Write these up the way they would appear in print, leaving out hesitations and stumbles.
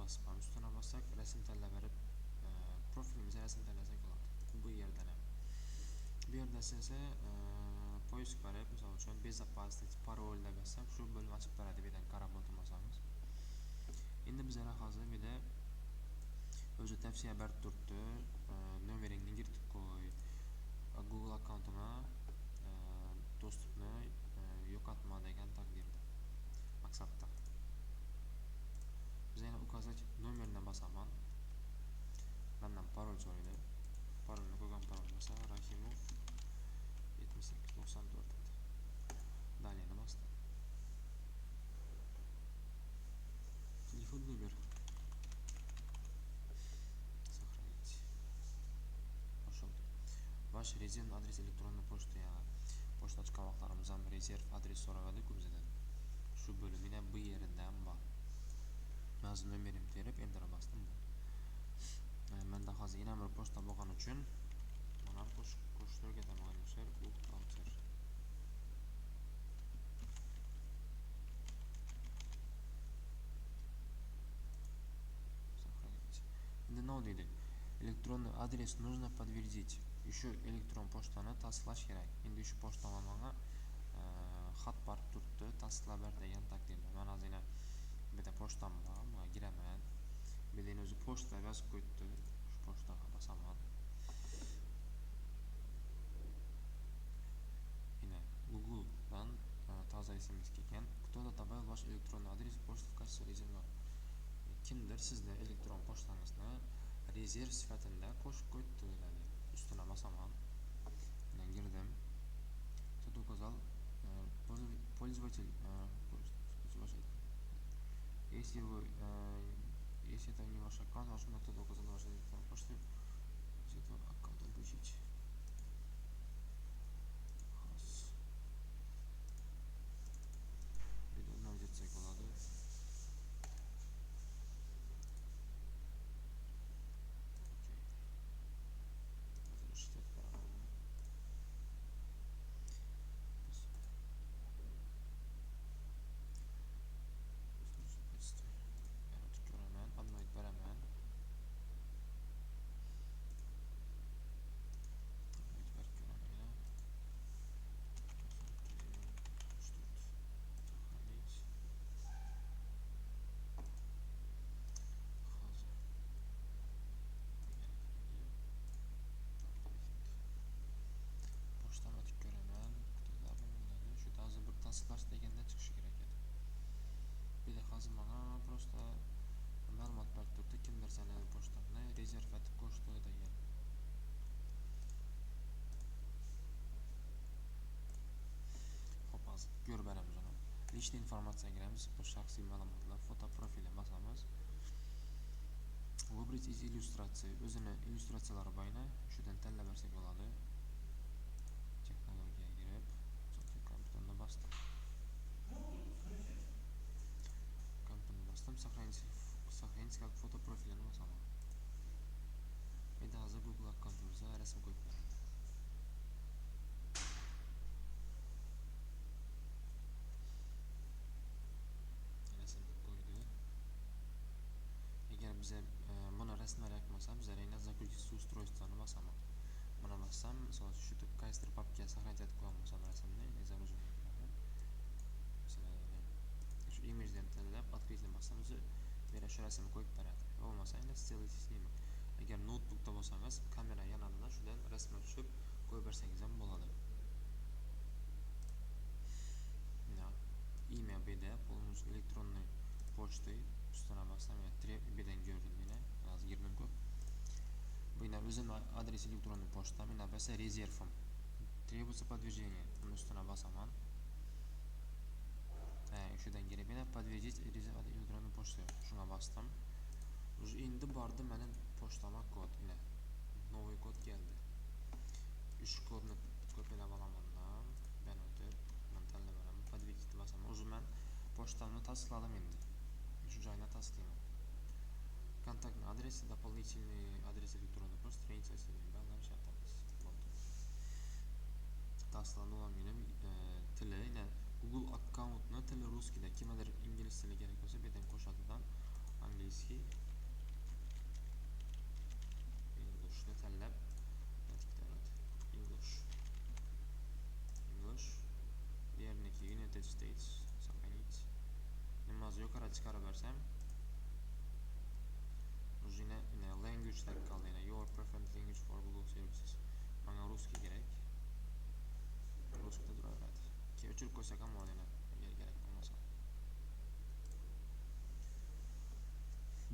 basıp üstüne bassak resim tanlab berib profilimizga resim tanlasak bo'ladi. Bu yerdan ham. Bu yerda esa poisk berib, misol uchun безопасность, parol deb yozsak, shu bo'lma ochib beradi. Bu yerdan qarab o'tirmasangiz. Endi bizlar hozir bu yerda o'zi tavsiya berib turibdi, nomeringni kiritib qo'y. Google akkauntini dostupni yo'qotma degan taqdirda. Maqsadda. Biz yana ukazать nomerni bosaman. Mendan parol so'raydi. Parolni qo'ygan parol bo'lsa Rahimov 7894 edi. Dalini bosdim. Telefon nomer. Сохранить. Пошел. Ваш резервный адрес электронной почты. Pochta chiqqan vaqtlarimiz ham rezerv adres so'ragandi-ku bizdan. Shu bo'limning bu yeridan bor. Hozir nomerimni terib enter bosdim. Menda hozir yana bir pochta bo'lgani uchun mana qo'shtirib ketaman do'stlar. Bu voucher. Сохранить. Endi nima deydi? Elektronniy adres нужно подтвердить. Shu elektron pochtani tasdiqlash kerak. Endi shu pochtaga menga xat borib turibdi, tasdiqlab ber degan taqdirda. Men hozir yana bu yerda pochtam bor, bunga giraman. Bu yerda o'zi pochta yozib qo'yibdi. Shu pochtaga bosaman. Yine Google'dan taze SMS kelgan. Кто-то добавил ваш электронный адрес почты в качестве резерва. Kimdir sizda elektron pochtangizni rezerv sifatida qo'shib qo'yibdi dedi. Üstüne basaman. Yani girdim. Тут указал пользователь. Если это не ваш аккаунт, нужно тут указать ваш электронную почту. Из этого аккаунта отключить. Видно, где-то болады. Tasdiqlash deganda chiqishi kerak edi. Bu yerda hozir menga просто ma'lumot berib turibdi, kimdir seni pochtangni rezerv etib qo'shdi degan. Xo'p, hozir ko'rib beramiz uni. Lishniy informatsiyaga kiramiz. Bu shaxsiy ma'lumotlar, foto profili bosamiz. Выбрать из иллюстрации. O'zini illyustratsiyalari bo'yini shudan tanlab bersak bo'ladi. Texnologiyaga kirib, kompyuterni bosdim. Сохранить как фото профилini bosaman. Endi hozir Google akkauntimizga rasm qo'yib beradi. Rasmni qo'ydi. Agar biz buni rasmlar yoqmasa, biz yana загрузить устройствоni bosaman. Buni bossam, misol uchun shu tip qaysidir papkaga сохранить etib qo'ygan bo'lsam rasmni, загружение qiladi. Masalan, shu imajdan tanlab, открытие bossam, bera shu rasmni qo'yib beradi. Bo'lmasa, endi сделайте снимок. Agar notebookda bo'lsangiz, kamera yonida shundan rasmni tushib qo'yib bersangiz ham bo'ladi. Mana imya beda, полностью электронной почтой üstüne bassam, bedan gördüm yine. Hozir girdim-ku. Bu yana o'zim adres elektronniy pochta, mana bo'lsa rezervim. Требуется подтверждение. Buni üstüne basaman. Şuradan girib yana подтвердить электронную почту. Shuna bastım. Endi bordi mening pochtama kod. Mana новый kod keldi. 3 kodni kopyalab olaman. Ben o'tib, men tanlab olaman. Подтвердить basaman. O'zi men pochtamni tasdiqladim endi. Shu joyni tasdiqlayman. Контактный адрес, дополнительный адрес электронной почты, страница Instagram shaptamiz. Bo'ldi. Tasdiqlangan mening tili, Google akkauntni tili ruskida, kimdir ingliz tili kerak bo'lsa, bu yerdan qo'shadidan angliskiy Englishni tanlab English diğerniki United States сохранить nimasi yuqori chiqarib bersam yine language tag qoldi your preferred language for Google services menga russkiy kerak russkiyda turaveradi keyin o'chirib qo'ysak ham bo'ladi agar kerak bo'lmasa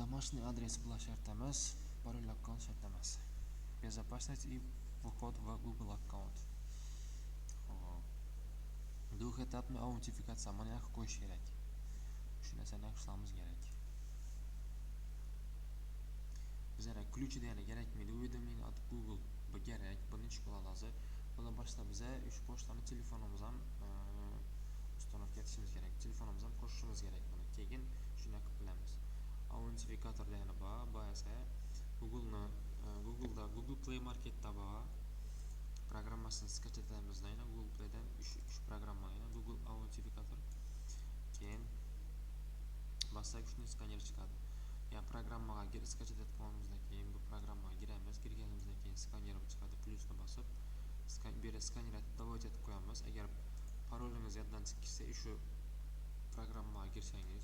домашний адрес bo'lish shart emas parol akkaunt shart emas безопасность и вход в Google аккаунт двухэтапный аутентификация mana yoqqa qo'yish kerak shu narsani qilishimiz kerak bizga ключ deyali kerakmaydi уведомление от Google bu kerak birinchi qilamiz bundan boshqa biza ushbu pochtani telefonimiz ham установка etishimiz kerak telefonimiz ham qo'shishimiz kerak buni keyin shuni qilib bilamiz autentifikator degani bu esa Google'da Google Play Market'da bor programmasini skачатамizda Google Play'dan ushbu programma Google autentifikator keyin bossak shuni skaner chiqadi ya programmaga skачать etib olganimizdan keyin bu programmaga kiramiz kirganimizdan keyin skaner chiqadi plyusni bosib beri skaner davlat etib qo'yamiz agar parolingiz yoddan chiqib ketsa shu programmaga kirsangiz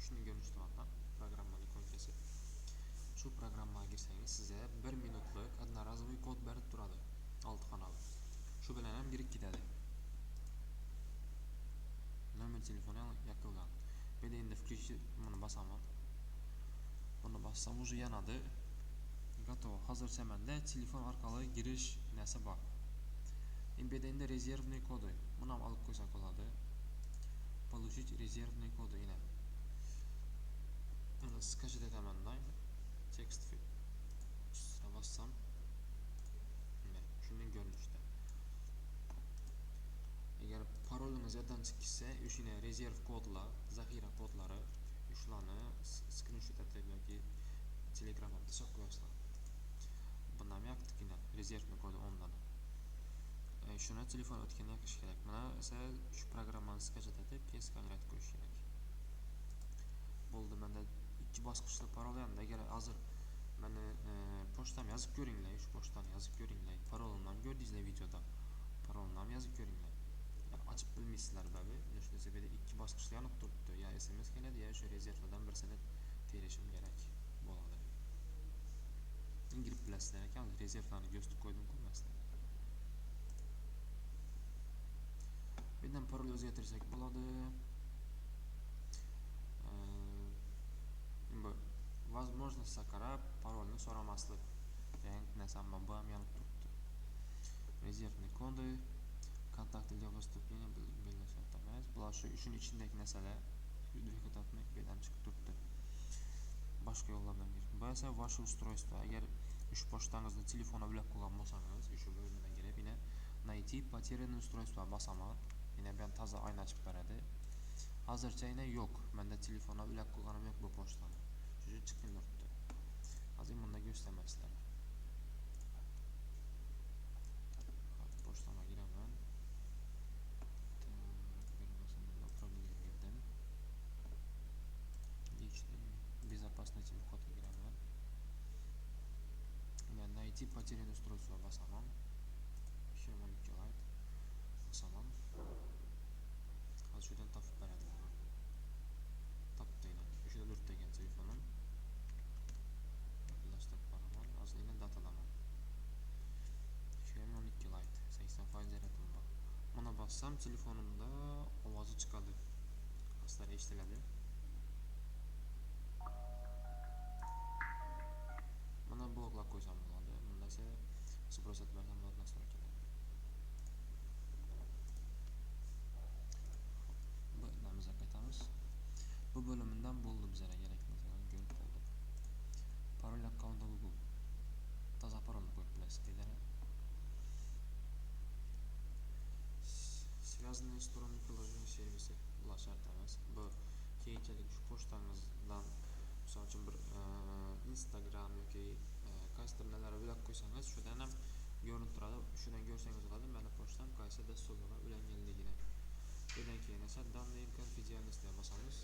shuni ko'rinishidan programmani ikonkasi shu programmaga kirsangiz sizga 1 minutlik одноразовый kod berib turadi 6 xonali shu bilan ham kirib ketadi nomer telefoni yoqilgan bu yerda endi включить buni bosaman buni bossam уже yanadi готово hozircha menda telefon orqali girish narsa bor bu yerda endi rezervniy kodi buni ham olib qo'ysak bo'ladi получить резервный коды skачать etaman tekst bossam shunday ko'rinishda agar parolingiz yoddan chiqib ketsa o'shani rezerv kodlar zaxira kodlari shularni skrinshot etib yoki telegramga tashlab qo'yasizlar buni ham yoqdik rezervni kodi 10 dan shuni telefon o'tganda yoqish kerak mana esa shu programmani skачать etib keyin skaner etib qo'yish kerak bo'ldi menda 2 bosqichli parol ham agar hozir meni pochtamni yozib ko'ringlar shu pochtani yozib ko'ringlar parolimni ham ko'rdingizlar videoda parolimni ham yozib ko'ringlar ochib bilmaysizlar babi shu yerda 2 bosqichli yonib turibdi ya sms keladi ya shu rezervlardan birsini terishim kerak bo'ladi kirib bilasizlar ekan rezervlarni ko'zitib qo'ydim ko'rmasdan bu yerdan parol o'zgartirsak bo'ladi bu возможностьga qarab parolni so'ramaslik degan narsa bu ham yonib turibdi rezervniy koды kontakti для выступления bellashyapmiz bular shuni ichidagi narsalar двухэтапный bedam chiqib turibdi boshqa yo'llardan bu esa ваше устройство agar ushbu pochtangizni telefonni ulab qo'ygan bo'lsangiz shu bo'lmadan kelib найти потерянное устройство bosaman bu ham toza oyna ochib beradi hozircha yo'q menda telefonni ulab qo'yganim yo'q bu pochtani shu chiqib turibdi hozir bunda ko'rsataman pochtamga giraman безопасный входga giraman найти потерянное устройство bosaman еще 12 light bosaman hozir shu yerdan topib beradi topdi o'sha 4 degan telefonim birlashtirib qo'yaman hozir datalaman shu ham 12 light 80% zaryadim bor buni bossam telefonimda ovozi chiqadi asta eshitiladi buni bloklab qo'ysam bo'ladi bunda esa sbros etib bersam bo'ladi настройкаlar bu namizga qaytamiz bu bo'limdan bo'ldi bizga kerak narsalarni ko'rib bo'ldik parol akkaunt Google toza parolni qo'yib bilasizlar связанные стороны приложения servisi bular shart emas bu keyinchalik shu pochtangizdan misol uchun bir Instagram yoki qaysidir narsalar ulab qo'ysangiz shundan ham ko'rinib turadi shundan ko'rsangiz bo'ladi meni pochtam qaysi dasturlarga ulanganligini bundan keyin esa данные конфиденциальность bosamiz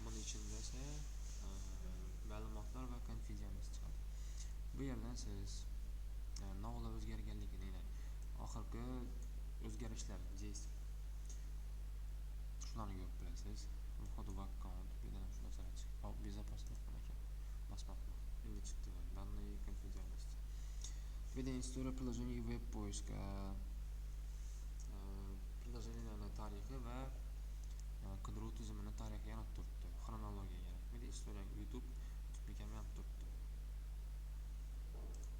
buni ichida esa Bu yerdan siz novalar o'zgarganligini, oxirgi o'zgarishlar deysiz. Shularni ko'rib bilasiz. Вход в аккаунт. Bir tane şu narsalar çıktı. Безопасность ekan. Basmaqmi. Endi chiqdi. Данные конфиденциальности. Введение истории приложений веб-поиска. Приложениyalarning tarixi va qidiruv tizimini tarixiga yanab turibdi. Xronologiyaga. Video история YouTube ham yanab turibdi.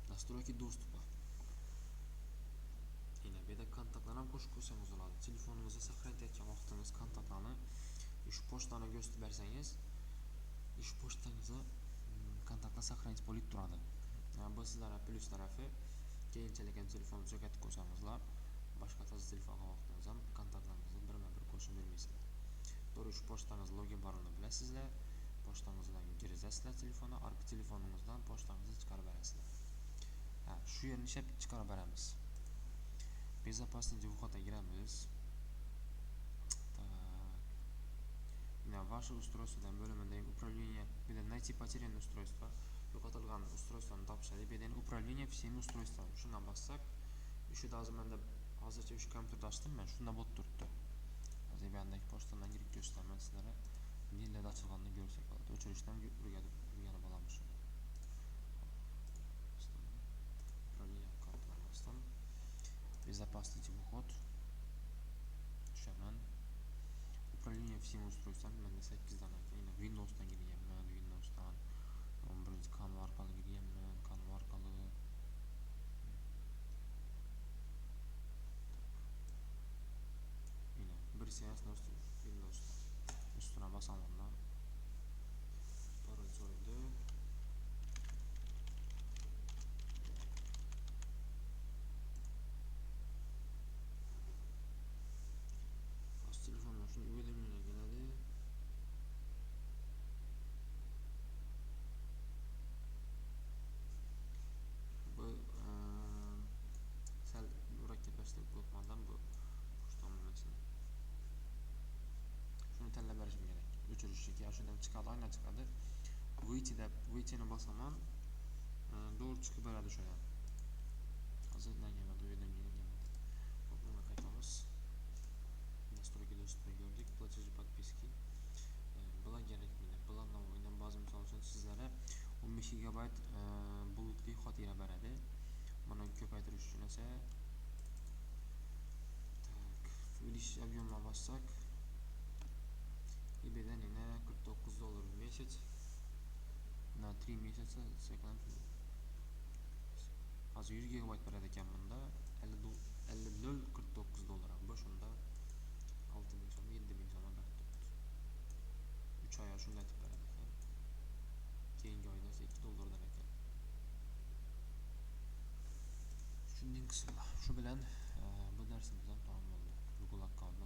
Настройки доступа. Yine bir de kontaktlarni ham qo'shib qo'ysangiz bo'ladi. Telefoningizda saqlayotgan vaqtingiz kontaktlarni ish pochtani ko'rsatib bersangiz, ish pochtangizni kontaktlar saqlanib bo'lib turadi. Bu sizlarga plyus tarafi, keyinchalik ham telefonni jo'natib qo'ysangizlar, boshqa toza telefonga vaqtingiz ham kontaktlaringizni birma-bir qo'shib bermaysizlar. To'g'ri ish pochtangiz login barini bilasizlar. Pochtangizdan kirizasizlar telefonni, orqa telefoningizdan pochtangizni chiqarib berasizlar. Shu yerni ishab chiqarib beramiz. Безопасность входа giramiz. Ваше устройствоdan bo'limidagi управление, bir de найти потерянное устройство, yo'qotilgan устройствоni topishadi. Bir de управление всеми устройствами. Shundan bassak, shu menda hozircha 3 kompyuter ochdim men, shunda bo'lib turibdi. Hozir bu yerdagi pochtadan kirib ko'rsataman sizlarga. Nillarda ochilganini ko'rsak bo'ladi. O'chirishdan o'rganib olamiz shuni. Управление аккаунтini bosdim. Безопасность вход. Tushaman. Управление всеми устройствами menda 8 dan ekan. Yine Windows'dan girganman, Windows'dan 11-kanal orqali girganman, kanal orqali. Yine bir seans Windows'dan. Üstüne basamanda parol so'raydi. Telefonlar shuni уведомление keladi. Bu sal murakkablashtirib qo'ygandan bu pochtamni shuni tanlab berishim kerak. O'chirishga shundan chiqadi, aynan chiqadi. Выйти-ni bosaman, to'g'ri chiqib beradi o'sha ham. Hozirdan keladi, уведомление keladi. Hop, bunga qaytamiz. Настройки доступа gördük. Платежи подписки. Bular kerakmidi. Bular novoydan ba'zi misol uchun sizlarga 15 GB bulutli xotira beradi. Buni ko'paytirish uchun esa увеличить объемni bossak, eBay'dan yine $49 в месяц. На 3 месяца seklan. Hozir 100 GB beradi ekan bunda. $50.49. Bu shunda 6000 so'm, 7000 so'm berib turibdi. 3 oy shunday aytib beradi ekan. Keyingi oyda $2 ekan. Shunday qismlar. Shu bilan bu darsimiz ham tamom bo'ldi. Google akkaunt